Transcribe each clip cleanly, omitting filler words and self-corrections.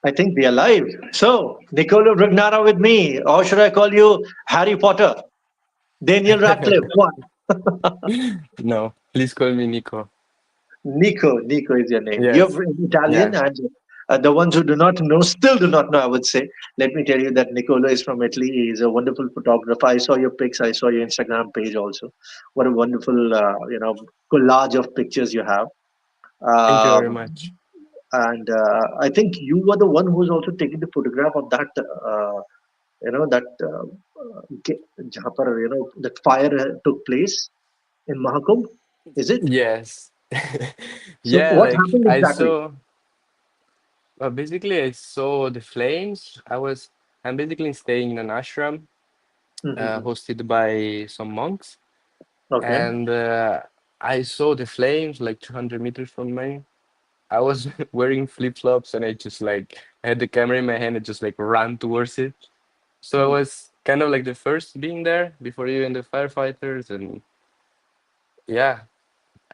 I think we are live. So, Nicolo Brugnara with me, or should I call you Harry Potter? Daniel Radcliffe, one. No, please call me Nico. Nico is your name. You're Yes. Italian, Yeah. and the ones who do not know still do not know, I would say. Let me tell you that Nicolo is from Italy. He is a wonderful photographer. I saw your pics, I saw your Instagram page also. What a wonderful, collage of pictures you have. Thank you very Um, much. and I think you were the one who was also taking the photograph of that that जहाँ पर that fire took place in Mahakumbh, is it? Yes. So Yeah, what like happened I exactly? saw basically I saw the flames. I'm basically staying in an ashram Hmm. hosted by some monks, Okay. and I saw the flames like 200 meters from me. I was wearing flip-flops and I just like I had the camera in my hand and just like ran towards it. So I Hmm. was kind of like the first being there before even the firefighters, and yeah,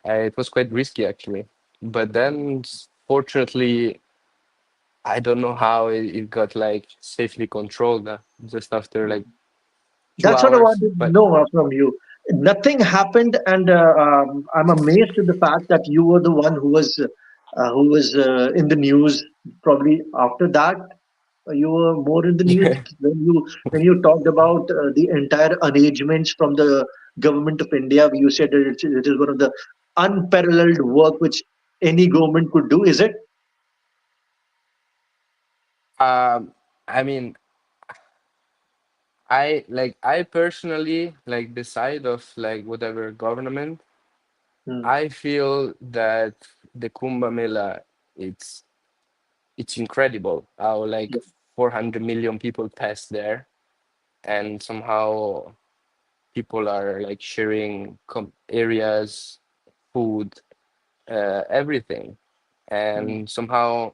it was quite risky actually. But then, fortunately, I don't know how it got like safely controlled just after like two That's what I hours. wanted to But know from you. Nothing happened, and I'm amazed at the fact that you were the one who was in the news. Probably after that, you were more in the news when you talked about the entire arrangements from the government of India. You said that it is one of the unparalleled work which any government could do. Is it? um, I mean, I personally like the side of like whatever government. Hmm. I feel that the Kumbh Mela, it's it's incredible how like 400 million people pass there, and somehow people are like sharing areas, food, everything, Hmm. and somehow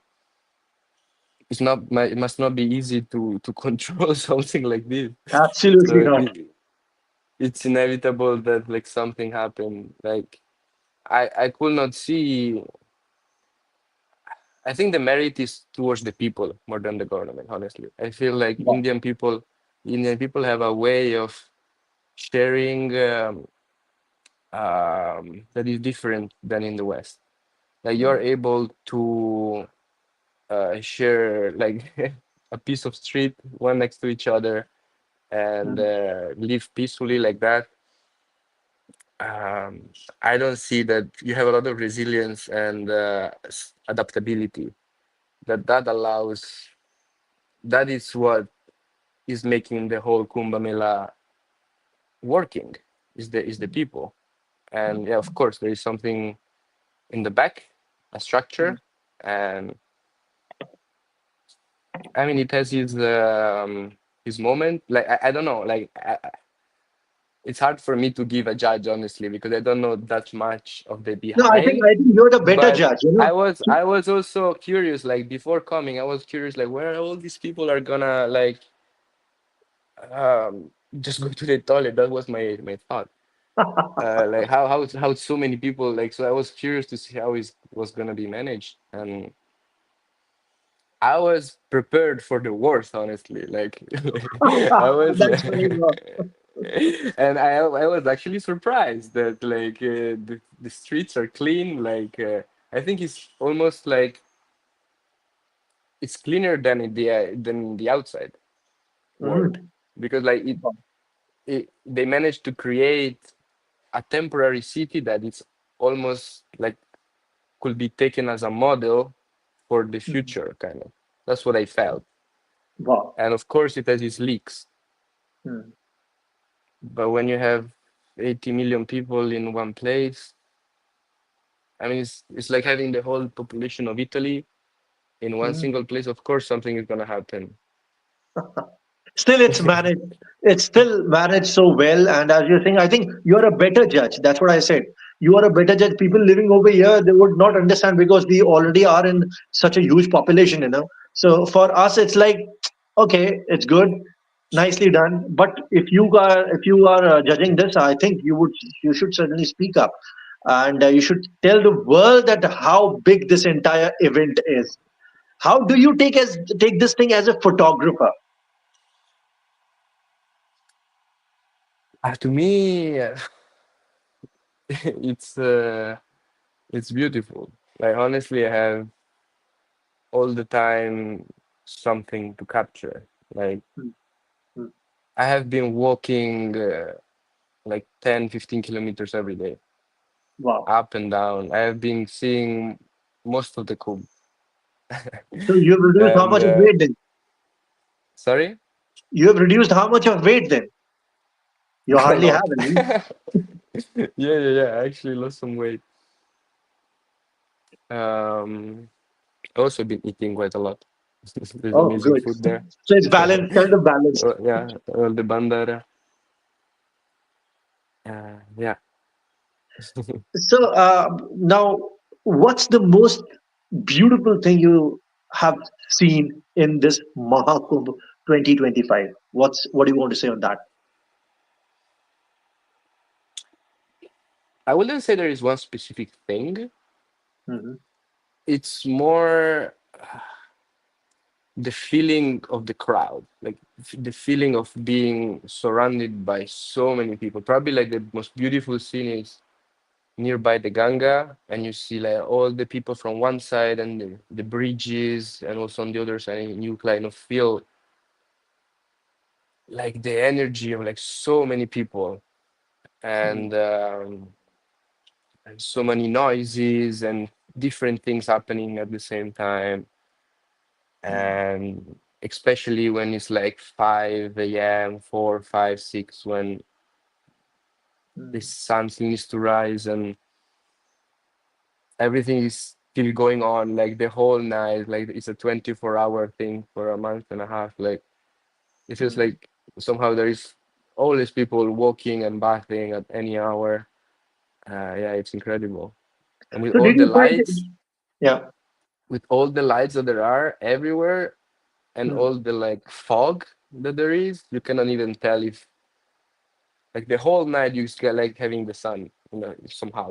it must not be easy to control something like this. Absolutely So not. it's inevitable that like something happened. Like I could not see. I think the merit is towards the people more than the government. Honestly, I feel like Wow. Indian people have a way of sharing that is different than in the West. Like you're able to share like a piece of street one next to each other and Hmm. live peacefully like that. um, I don't see that you have a lot of resilience and adaptability that allows. That is what is making the whole Kumbh Mela working. Is the people, and yeah, of course, there is something in the back, a structure, and I mean, it has his moment. Like I don't know. Like it's hard for me to give a judge honestly because I don't know that much of the No, I think behind. I think you're the better But judge. I was also curious. Like before coming, I was curious. Like where all these people are gonna like just go to the toilet. That was my thought. Like how so many people like. So I was curious to see how it was gonna be managed and. I was prepared for the worst, honestly. Like I was, That's very well. and I was actually surprised that like the streets are clean. Like I think it's almost like it's cleaner than the outside world Mhm. because like they managed to create a temporary city that it's almost like could be taken as a model for the Mhm. future, kind of. That's what I felt. Wow. And of course, it has its leaks. Hmm. But when you have 80 million people in one place, I mean, it's like having the whole population of Italy in one Hmm. single place. Of course, something is gonna happen. Still, it's managed. It's still managed so well. And as you're saying, I think you're a better judge. That's what I said. You are a better judge. People living over here, they would not understand because we already are in such a huge population. So for us, it's like, okay, it's good, nicely done. But if you are judging this, I think you should certainly speak up, and you should tell the world that how big this entire event is. How do you take this thing as a photographer? To me, it's it's beautiful. Like honestly, I have all the time something to capture. Like Mm, mm. I have been walking like 10, 15 kilometers every day, Wow. up and down. I have been seeing most of the Kumbh. So you have reduced how And much of weight then? sorry, You have reduced how much of weight then? You a hardly have lot. any. Yeah, yeah, yeah. I actually lost some weight. Um, also been eating quite a lot. There's Oh, amazing good. food there. So it's balanced, kind of balanced. Yeah, all the bandara. Yeah. So now, what's the most beautiful thing you have seen in this Mahakumbh 2025? What do you want to say on that? I wouldn't say there is one specific thing. Hmm. It's more the feeling of the crowd, like the feeling of being surrounded by so many people. Probably like the most beautiful scene is nearby the Ganga, and you see like all the people from one side and the bridges, and also on the other side, and you kind of feel like the energy of like so many people and so many noises and different things happening at the same time. And especially when it's like 5 a.m., 4, 5, 6, when the sun needs to rise and everything is still going on like the whole night, like it's a 24-hour thing for a month and a half. Like it feels like somehow there is always people walking and bathing at any hour. Yeah, it's incredible. And So did you find it? Yeah. with all the lights that there are everywhere, and Mm, all the like fog that there is, you cannot even tell if like the whole night you just get like having the sun. Somehow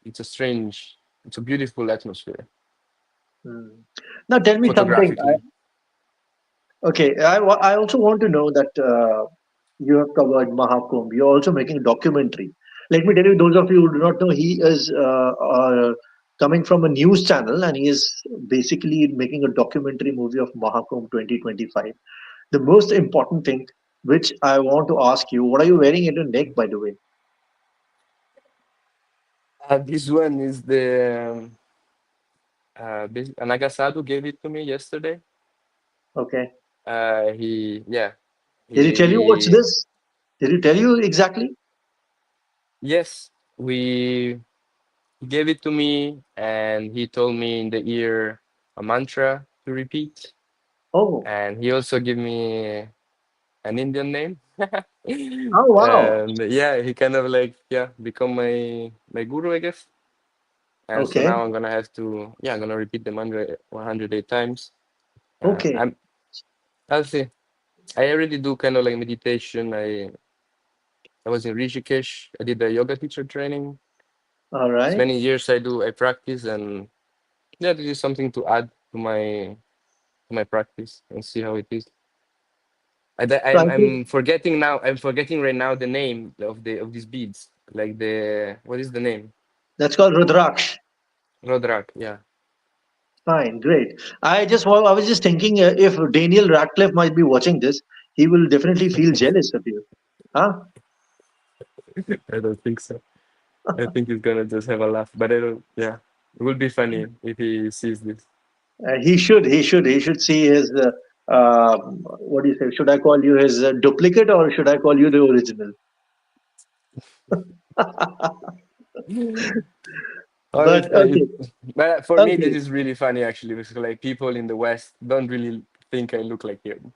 it's a strange, it's a beautiful atmosphere mm. Now tell me something. photographically. Okay, I also want to know that you have covered Mahakumbh. You're also making a documentary. Let me tell you, those of you who do not know, he is coming from a news channel and he is basically making a documentary movie of Mahakumbh 2025. The most important thing which I want to ask you, what are you wearing at your neck, by the way? This one is the Anagasado gave it to me yesterday. Okay. He yeah Did he tell you what's he this? Did he tell you exactly? yes, he gave it to me, and he told me in the ear a mantra to repeat, Oh, and he also gave me an Indian name. oh wow. And yeah, he kind of like yeah become my guru, I guess. And so Okay, now I'm gonna have to yeah I'm gonna repeat the mantra 108 times. okay. I'll see. I already do kind of like meditation. I was in Rishikesh. I did the yoga teacher training. All It's right. many years I practice, and yeah, this is something to add to my practice and see how it is. So I think I'm forgetting now. I'm forgetting right now the name of these beads. Like the what is the name? that's called Rudraksh. Rodrak. Yeah. Fine, great. I was just thinking if Daniel Radcliffe might be watching this, he will definitely feel jealous of you. Huh? I don't think so. I think he's gonna just have a laugh. But I don't. Yeah, it would be funny if he sees this. He should see his, what do you say? Should I call you his duplicate or should I call you the original? But Honestly, okay, but for me, this okay. is really funny actually, because like people in the West don't really think I look like him.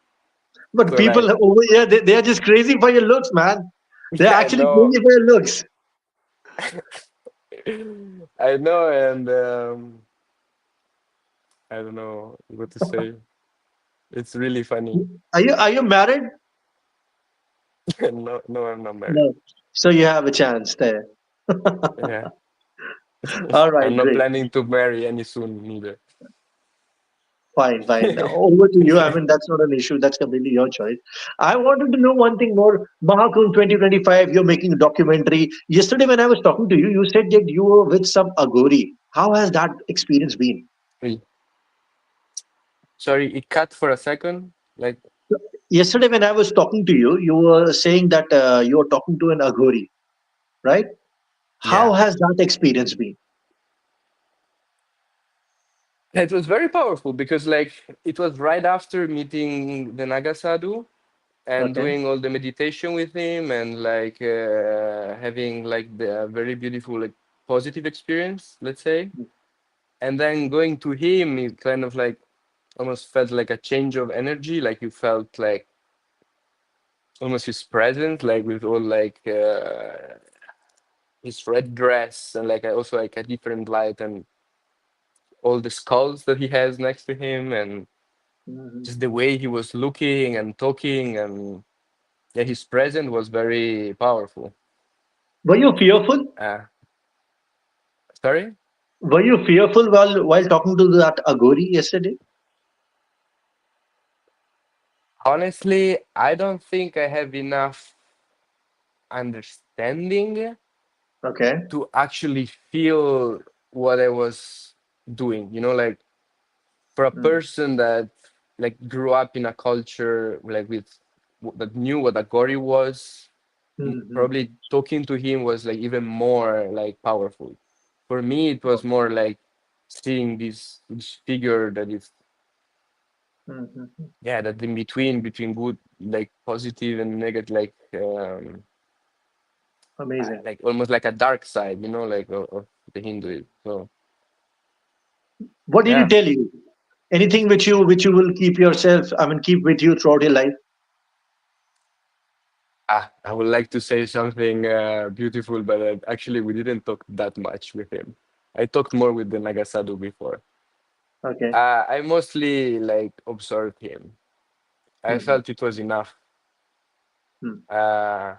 But So people like, over here, they are just crazy for your looks, man. They're yeah, I actually know, crazy for your looks. I know, and I don't know what to say. It's really funny. Are you married? No, no, I'm not married. No. So you have a chance there. Yeah, All right, I'm not great. planning to marry any soon neither. Fine, fine. Over to you. I mean, that's not an issue. That's completely your choice. I wanted to know one thing more. Mahakumbh 2025, you're making a documentary. Yesterday, when I was talking to you, you said that you were with some Agori. How has that experience been? Wait, sorry, it cut for a second. Like, Yesterday, when I was talking to you, you were saying that you were talking to an Agori, right? How yeah. has that experience been? It was very powerful because, like, it was right after meeting the Naga Sadhu and Okay. doing all the meditation with him and like having like the very beautiful, like, positive experience, let's say. And then going to him, it kind of like almost felt like a change of energy. Like you felt like almost his presence, like with all like his red dress and like also like a different light and all the skulls that he has next to him and Mhm. just the way he was looking and talking and yeah, his presence was very powerful. Were you fearful? uh Sorry. Were you fearful while talking to that Agori yesterday? Honestly, I don't think I have enough understanding Okay. to actually feel what I was doing, like for a Mm. person that like grew up in a culture like that knew what a gori was. Probably Mhm. talking to him was like even more like powerful. For me it was more like seeing this figure that is, Mhm. yeah, that in between good, like positive and negative, Amazing. like almost like a dark side, like of the Hinduism. So What did he yeah. tell you? Anything which you will keep yourself, I mean, keep with you throughout your life? I would like to say something beautiful, but actually, we didn't talk that much with him. I talked more with the Nagasadu before. Okay. I mostly like observed him. I Mhm. felt it was enough. Mm. Uh,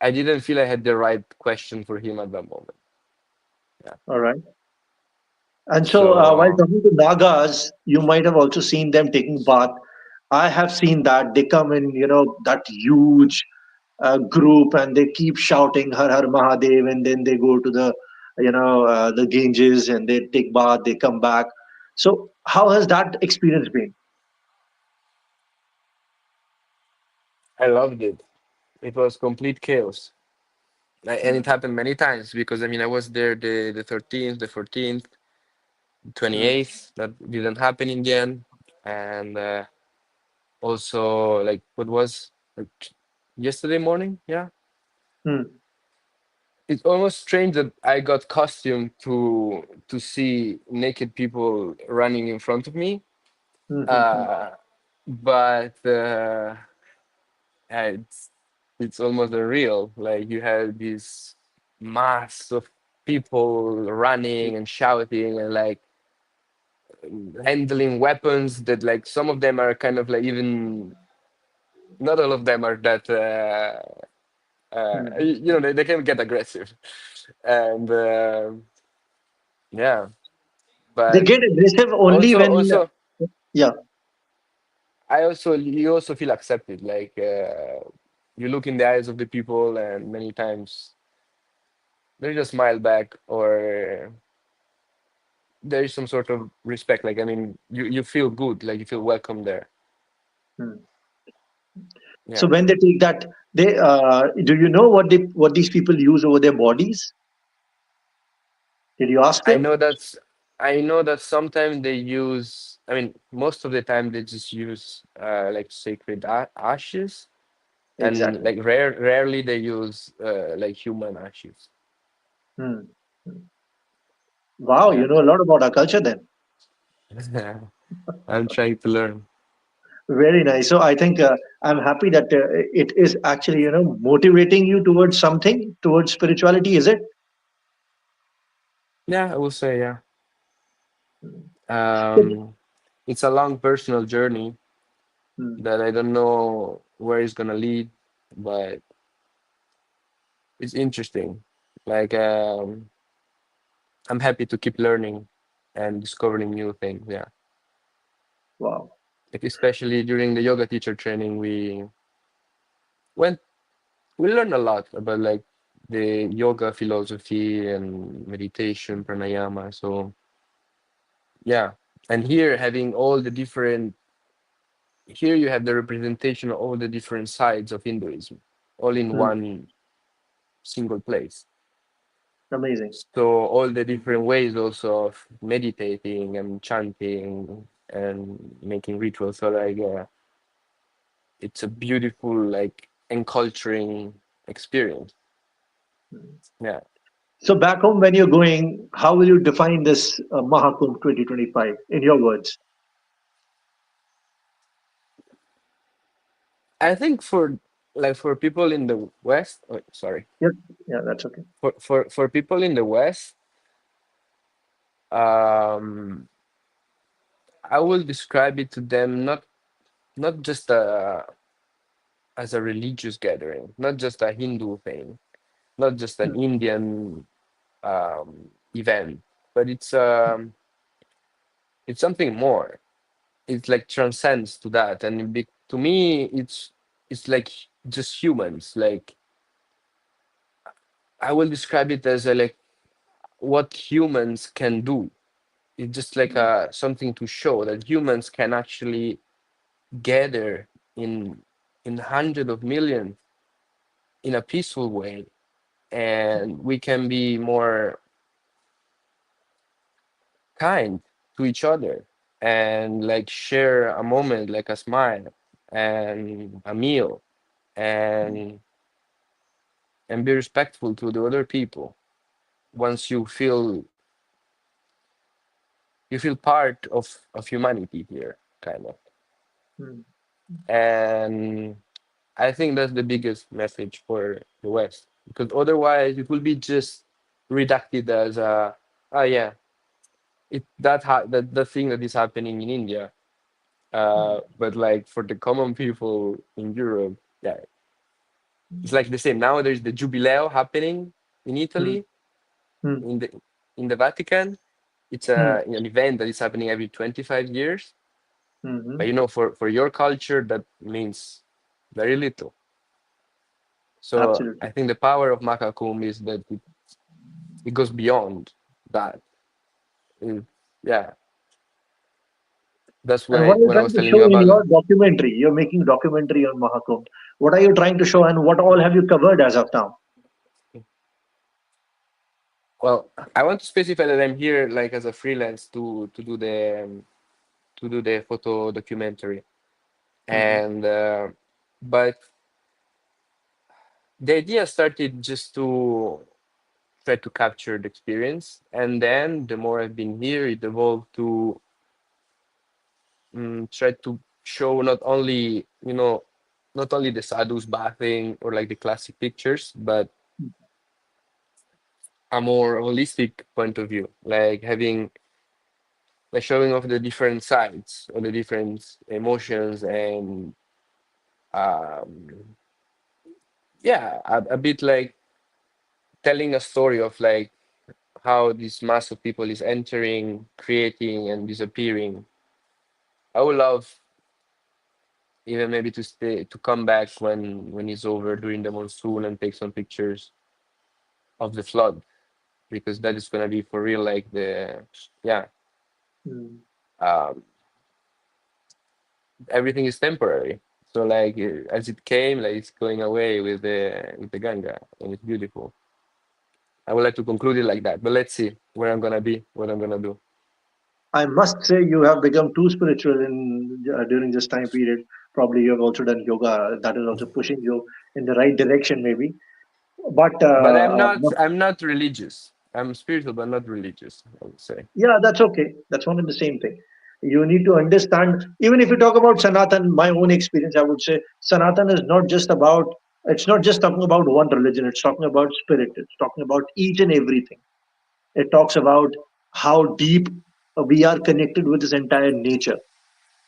I didn't feel I had the right question for him at that moment. Yeah. All right. And so, while So talking to Nagas, you might have also seen them taking bath. I have seen that they come in, that huge group, and they keep shouting "Har Har Mahadev," and then they go to the Ganges, and they take bath. They come back. So, how has that experience been? I loved it. It was complete chaos. And it Mm. happened many times because I mean I was there the 13th, the 14th, Mm. 28th. That didn't happen in the end. And also like what was like, yesterday morning, yeah, Mm. it's almost strange that I got costumed to see naked people running in front of me, Mhm. uh but yeah, it's almost unreal. Like you have this mass of people running and shouting and like handling weapons that like some of them are kind of like even not all of them are that Mhm. they can get aggressive. And yeah, They but get aggressive only also when, also yeah, I also you also feel accepted, like you look in the eyes of the people and many times they just smile back or there is some sort of respect. Like I mean you feel good, like you feel welcome there. mm. So Yeah. when they take that, they do you know what these people use over their bodies? Did you ask I them? know that's I know that sometimes they use, I mean most of the time they just use like sacred ashes, and Exactly. like rarely they use like human ashes. Hmm. Wow, you Yeah. know a lot about our culture then. I'm trying to learn. Very nice. So I think I'm happy that it is actually motivating you towards something, towards spirituality. Is it? Yeah, I will say, yeah. So, It's a long personal journey hmm. that I don't know where it's gonna lead, but it's interesting. Like I'm happy to keep learning. and discovering new things. Yeah, Wow. like especially during the yoga teacher training, went we learned a lot about like the yoga philosophy and meditation, pranayama. So yeah, and here having all the different here you have the representation of all the different sides of Hinduism, all in Hmm. one single place. Amazing. So all the different ways also of meditating and chanting and making rituals. So like it's a beautiful like enculturing experience. Hmm. Yeah. So back home, when you're going, how will you define this Mahakumbh 2025 in your words? I think for like for people in the West, oh, sorry, Yep. Yeah, that's okay. for people in the West, um, I will describe it to them not just as a religious gathering, not just a Hindu thing, not just an Hmm. Indian event, but it's something more. It like transcends to that, and to me, it's like just humans. Like I will describe it as like what humans can do. It's just like something to show that humans can actually gather in hundreds of millions in a peaceful way, and we can be more kind to each other and like share a moment, like a smile and a meal, and be respectful to the other people. Once you feel part of humanity here, kind of. Hmm. And I think that's the biggest message for the West, because otherwise it will be just reducted as oh yeah, that the thing that is happening in India. But like for the common people in Europe, yeah, it's like the same. Now there's the Jubileo happening in Hmm. Italy, Hmm. in the Vatican. It's Hmm. an event that is happening every 25 years. But Hmm. for your culture, that means very little. So I Absolutely. think the power of Mahakumbh is that it goes beyond that. It- yeah, that's And what are you when I trying was to telling show you in about your documentary? You're making documentary on Mahakumbh. What are you trying to show, and what all have you covered as of now? well, I want to specify that I'm here like as a freelance to do the photo documentary, Hmm. and but the idea started just to try to capture the experience, and then the more I've been here, it evolved to try to show not only the sadhus bathing or like the classic pictures, but a more holistic point of view, like having like showing off the different sides or the different emotions and um, yeah, a bit like telling a story of like how this mass of people is entering, creating, and disappearing. I would love even maybe to stay to come back when it's over during the monsoon and take some pictures of the flood, because that is gonna be for real like the yeah Hmm. um, everything is temporary. So like as it came, like it's going away with the Ganga, and it's beautiful. I would like to conclude it like that, but let's see where I'm gonna be, what I'm gonna do. I must say you have become too spiritual in during this time period. Probably you have also done yoga. That is also pushing you in the right direction, maybe. But But I'm not religious. I'm spiritual, but not religious, I would say. yeah, that's okay. That's one and the same thing. You need to understand, even if you talk about Sanatan, my own experience, I would say Sanatan is not just about, it's not just talking about one religion, it's talking about spirit, it's talking about each and everything. It talks about how deep we are connected with this entire nature.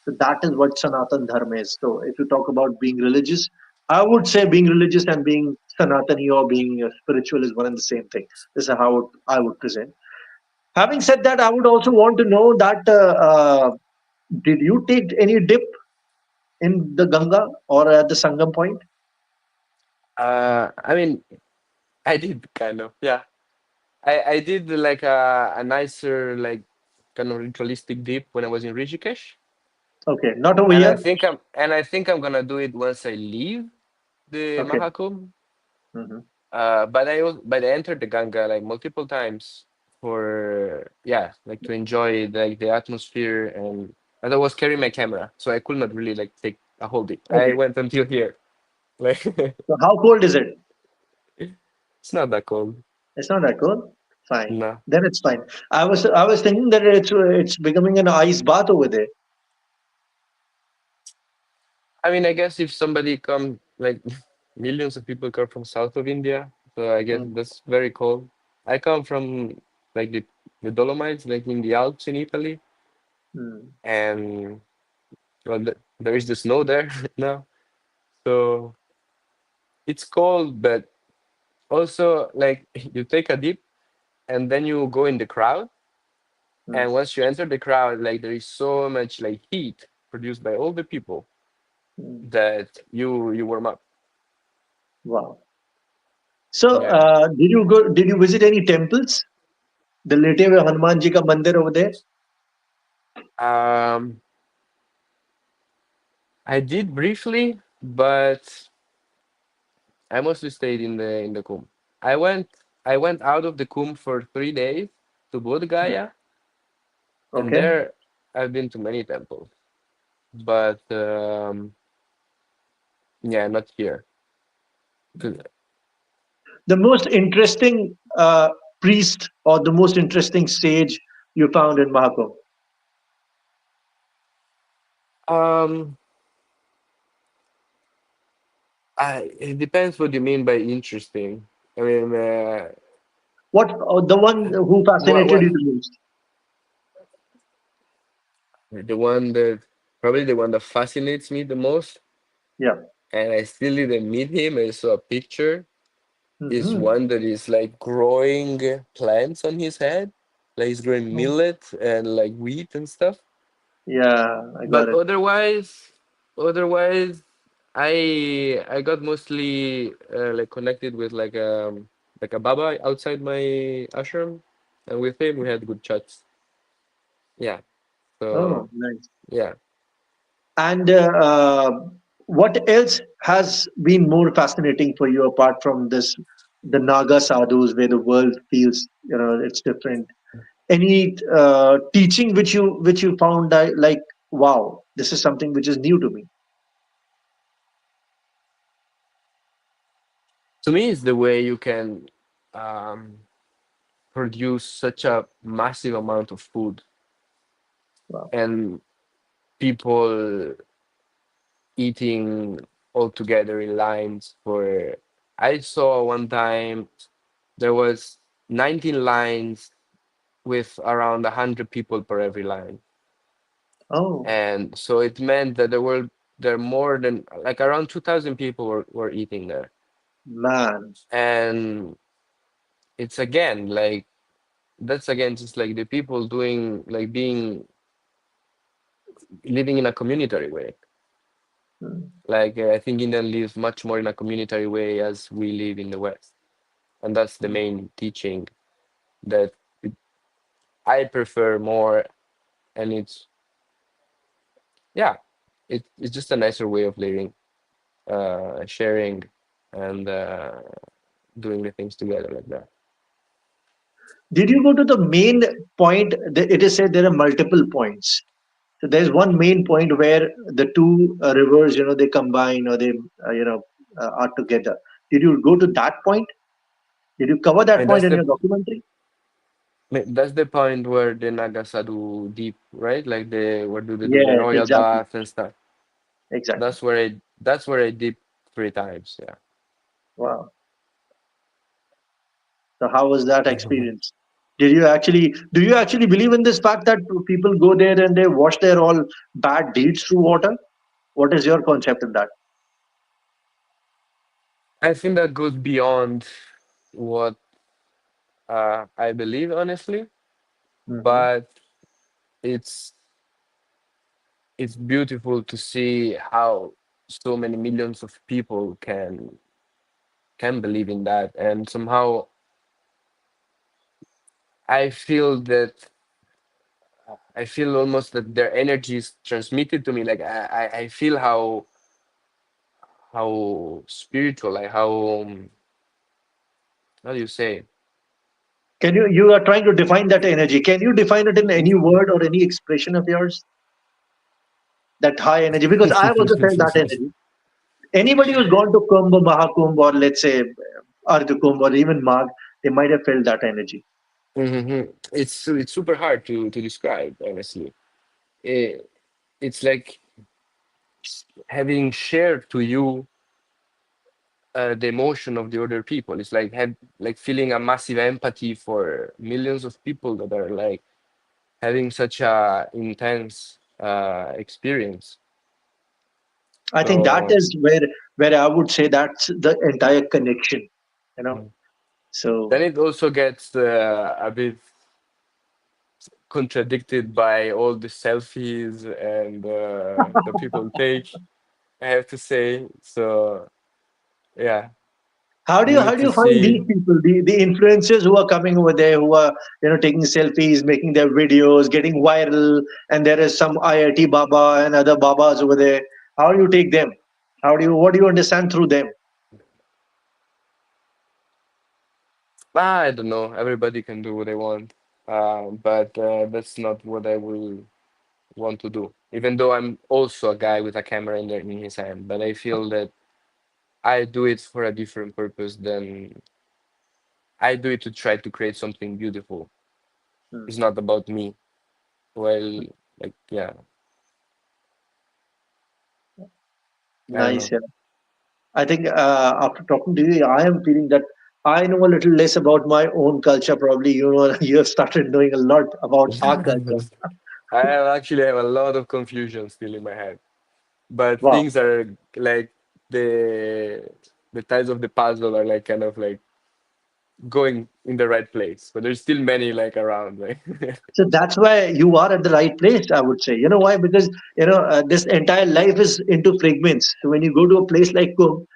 So that is what Sanatan Dharma is. So if you talk about being religious, I would say being religious and being Sanatani or being spiritual is one and the same thing. This is how I would present. Having said that, I would also want to know that did you take any dip in the Ganga or at the Sangam point? I mean, I did kind of, yeah. I did like a nicer, like kind of ritualistic dip when I was in Rishikesh, Okay, not over and here. I think I'm gonna do it once I leave the Okay. Mahakumbh. Hmm. But I entered the Ganga like multiple times for, yeah, like to enjoy like the atmosphere, and I was carrying my camera, so I could not really like take a whole dip. I Okay. went until here. Like So how cold is it? it's not that cold. It's not that cold. Fine. No. Then it's fine. I was thinking that it's becoming an ice bath over there. I mean, I guess if somebody come, like millions of people come from south of India, so I guess Mm, that's very cold. I come from like the Dolomites, like in the Alps in Italy, mm. and well, there is the snow there now, so it's cold. But also, like you take a dip and then you go in the crowd, Mm, and once you enter the crowd, like there is so much like heat produced by all the people mm. that you warm up. Wow. So, Yeah. Did you visit any temples? The Lete हुए Hanuman ji ka mandir over there. Um, I did briefly, but I mostly stayed in the Kum. I went out of the Kum for 3 days to Bodh Gaya, and Okay. there I've been to many temples, but yeah, not here. 'Cause, The most interesting priest or the most interesting sage you found in Mahakumbh. Um, it depends what you mean by interesting. I mean, What the one who fascinated what you the most? the one that probably the one that fascinates me the most, Yeah. and I still didn't meet him. I saw a picture is Hmm. one that is like growing plants on his head, like he's growing millet and like wheat and stuff. Yeah, I got But it. otherwise, I got mostly like connected with like a baba outside my ashram, and with him we had good chats. Yeah. Oh, So nice. yeah. And what else has been more fascinating for you apart from this, the Naga sadhus, where the world feels it's different? Any teaching which you found like, wow, this is something which is new to me. To me, it's the way you can um, produce such a massive amount of food Wow. and people eating all together in lines for. I saw one time there was 19 lines with around 100 people per every line, Oh and so it meant that there more than like around 2,000 people were eating there. man. And it's again like that's again just like the people doing like being living in a communitary way. Mm, Like I think India lives much more in a communitary way as we live in the West, and that's the mm. main teaching that I prefer more. And it's, yeah, it's just a nicer way of living, sharing, and doing the things together like that. Did you go to the main point? It is said there are multiple points. So there's one main point where the two rivers, they combine or they, are together. Did you go to that point? Did you cover that And point in your documentary? that's the point where the Nagasadu deep, right? Like where do they do the Yes, royal exactly, bath and stuff. exactly. That's where I dip 3 times. Yeah. Wow. So how was that Mhm. experience? Do you actually believe in this fact that people go there and they wash their all bad deeds through water? What is your concept in that? I think that goes beyond what I believe, honestly. Hmm. but it's it's beautiful to see how so many millions of people can believe in that, and somehow I feel that I feel almost that their energy is transmitted to me. Like I feel how spiritual, like how do you say? Can you are trying to define that energy? Can you define it in any word or any expression of yours? That high energy, because I have also felt that energy. Anybody who's gone to Kumbh, Mahakumbh, or let's say Ardha Kumbh, or even Magh, they might have felt that energy. It's super hard to describe, honestly. It, it's like having shared to you the emotion of the other people. It's like like feeling a massive empathy for millions of people that are like having such a intense experience. I think that So is where I would say that's the entire connection. You know, mm. so Then it also gets a bit contradicted by all the selfies and the people take. I have to say. So yeah, you how need do to you find these see. people, the influencers who are coming over there, who are taking selfies, making their videos, getting viral, and there is some IIT Baba and other Babas over there. How do you take them? How do you what do you understand through them? I don't know. Everybody can do what they want, but that's not what I will want to do. Even though I'm also a guy with a camera in his hand, but I feel that I do it for a different purpose than I do it to try to create something beautiful. Hmm. It's not about me. Well, like yeah, I don't Nice. know. Yeah. I think after talking to you, I am feeling that I know a little less about my own culture. Probably, you have started knowing a lot about our culture. Actually have a lot of confusion still in my head, but Wow. things are like the the tides of the puzzle are like kind of like going in the right place, but there's still many like around. Like So that's why you are at the right place, I would say. You know why? Because this entire life is into fragments. So when you go to a place like Kumbh,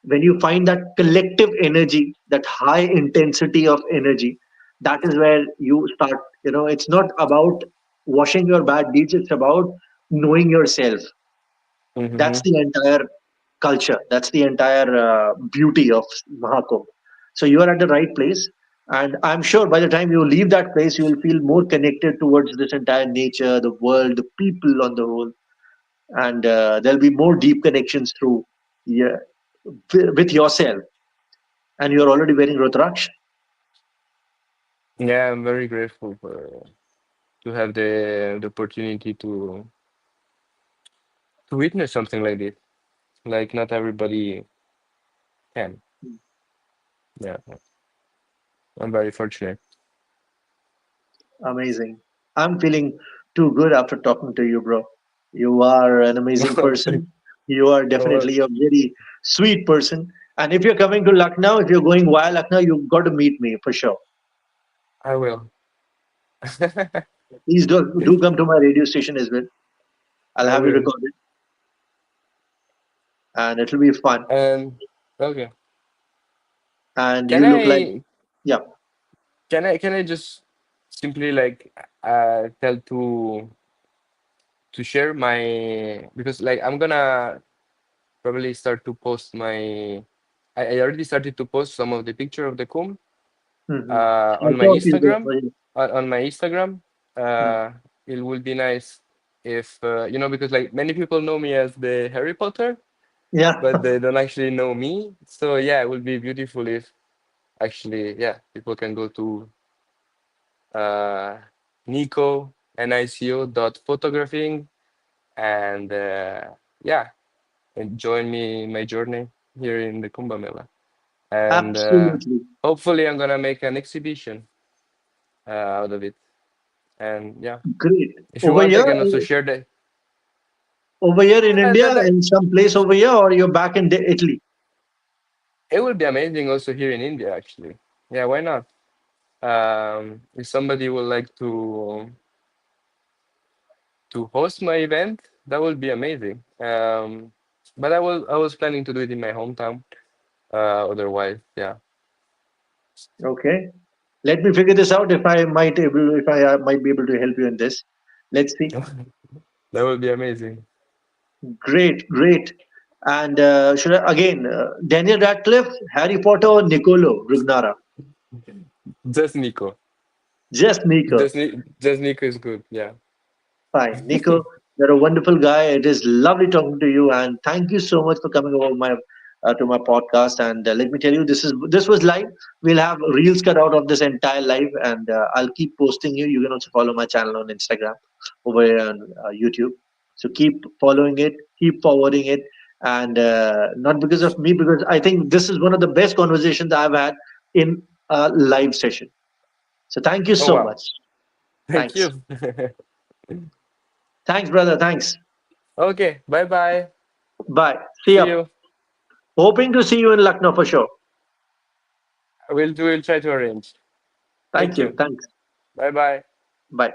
when you find that collective energy, that high intensity of energy, that is where you start. It's not about washing your bad deeds. It's about knowing yourself. That's hmm the entire culture. That's the entire beauty of Mahakumbh. So you are at the right place, and I'm sure by the time you leave that place, you will feel more connected towards this entire nature, the world, the people on the whole, and there'll be more deep connections through, yeah, with yourself. And you're already wearing Rudraksh. yeah, I'm very grateful to have the opportunity to witness something like this. Like not everybody can. Yeah, I'm very fortunate. Amazing. I'm feeling too good after talking to you, bro. You are an amazing Oh, thank- person. You are oh, definitely a very sweet person. And if you're coming to Lucknow, if you're going via Lucknow, you've got to meet me for sure. I will. Please do come to my radio station as well. I'll I have you will. recorded, and it'll be fun. And okay, And can you look like, I yeah. can I just simply like tell to share my because like I'm gonna probably start to post my I already started to post some of the picture of the comb Hmm. I on my saw a few Instagram. there. On my Instagram, Hmm. it would be nice if because like many people know me as the Harry Potter, Yeah, but they don't actually know me. So yeah, it would be beautiful if actually yeah people can go to uh, Nico Nico dot photographing and yeah and join me in my journey here in the Kumbh Mela. And absolutely. hopefully I'm gonna make an exhibition out of it. And yeah, Great. if you Over want, I here, can also share the. over here in India, That in some place over here, or you're back in Italy. it would be amazing also here in India, actually. Yeah, why not? If somebody would like to host my event, that would be amazing. But I was planning to do it in my hometown. Otherwise, yeah, Okay. Let me figure this out if I might be able to help you in this. Let's see. that would be amazing. Great, great. And should I, again, Daniel Radcliffe, Harry Potter, or Nicolo, Brugnara? Just Nico. Just Nico. Just Nico is good. Yeah. Fine. Nico, you're a wonderful guy. It is lovely talking to you, and thank you so much for coming over my to my podcast. And let me tell you, this was live. We'll have reels cut out of this entire live, and I'll keep posting you. You can also follow my channel on Instagram, over here on YouTube. So keep following it, keep forwarding it, and not because of me, because I think this is one of the best conversations I've had in a live session. So thank you Oh so wow. much. Thank Thanks. you. Thanks, brother. Thanks. Okay. Bye bye. Bye. See See ya. you. Hoping to see you in Lucknow for sure. We'll try to arrange. Thank Thank you. you. Thanks. Bye bye. Bye.